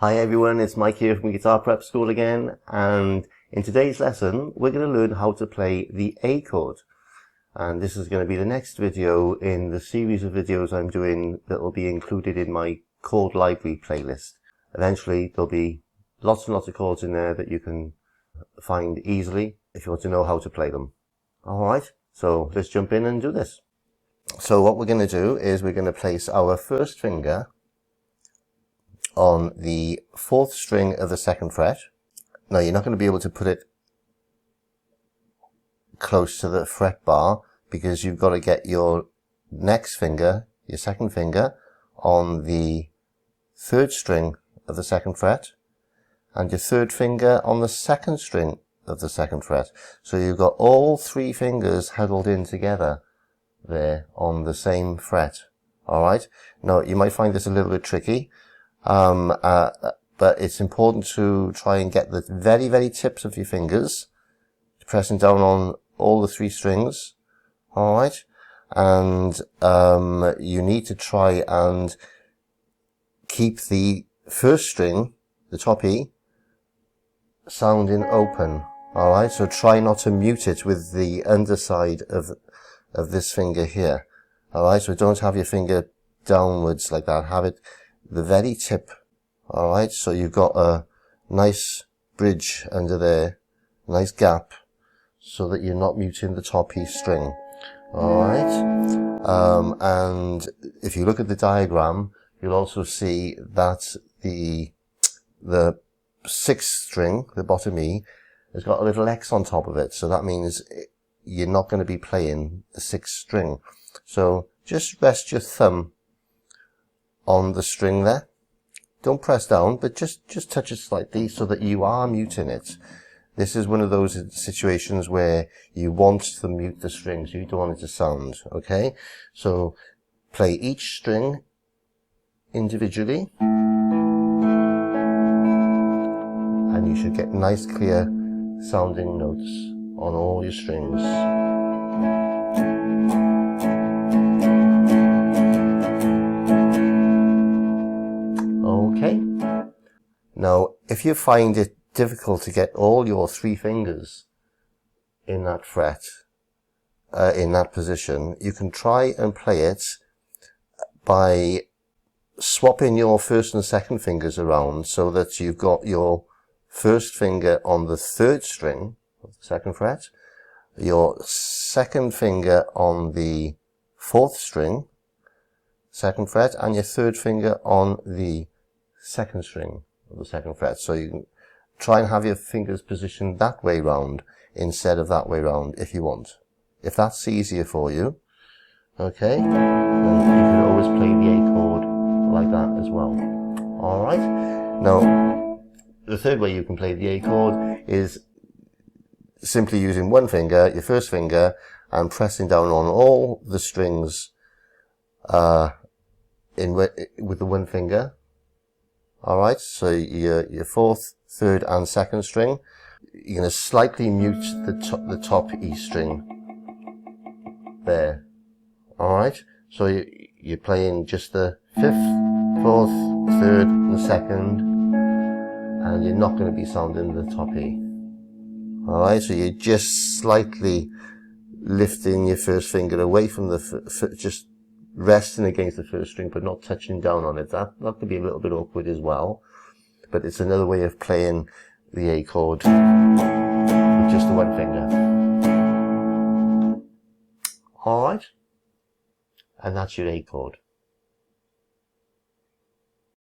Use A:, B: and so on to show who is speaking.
A: Hi everyone, it's Mike here from Guitar Prep School again, and in today's lesson we're going to learn how to play the A chord. And this is going to be the next video in the series of videos I'm doing that will be included in my chord library playlist. Eventually there'll be lots and lots of chords in there that you can find easily if you want to know how to play them. Alright, so let's jump in and do this. So what we're going to do is we're going to place our first finger on the 4th string of the 2nd fret. Now you're not going to be able to put it close to the fret bar because you've got to get your next finger, your 2nd finger, on the 3rd string of the 2nd fret and your 3rd finger on the 2nd string of the 2nd fret. So you've got all 3 fingers huddled in together there on the same fret. Alright, now you might find this a little bit tricky. But it's important to try and get the very tips of your fingers pressing down on all the 3 strings. Alright, and you need to try and keep the 1st string, the top E, sounding open. Alright, so try not to mute it with the underside of this finger here. Alright, so don't have your finger downwards like that, have it the very tip. Alright, so you've got a nice bridge under there, nice gap, so that you're not muting the top E string. Alright, and if you look at the diagram, you'll also see that the 6th string, the bottom E, has got a little X on top of it, so that means you're not going to be playing the 6th string. So just rest your thumb on the string there. Don't press down, but just touch it slightly so that you are muting it. This is one of those situations where you want to mute the strings, you don't want it to sound, okay? So play each string individually and you should get nice clear sounding notes on all your strings. Okay. Now, if you find it difficult to get all your 3 fingers in that fret, in that position, you can try and play it by swapping your 1st and 2nd fingers around so that you've got your 1st finger on the 3rd string of the 2nd fret, your 2nd finger on the 4th string, 2nd fret, and your 3rd finger on the 2nd string of the 2nd fret. So you can try and have your fingers positioned that way round instead of that way round if you want. If that's easier for you, okay, then you can always play the A chord like that as well. Alright, now the 3rd way you can play the A chord is simply using one finger, your 1st finger, and pressing down on all the strings with the one finger. Alright, so your 4th, 3rd and 2nd string, you're going to slightly mute the top E string there. Alright, so you're playing just the 5th, 4th, 3rd and 2nd, and you're not going to be sounding the top E. Alright, so you're just slightly lifting your 1st finger away from the just resting against the 1st string but not touching down on it. That could be a little bit awkward as well, but it's another way of playing the A chord with just the one finger. Alright, and that's your A chord.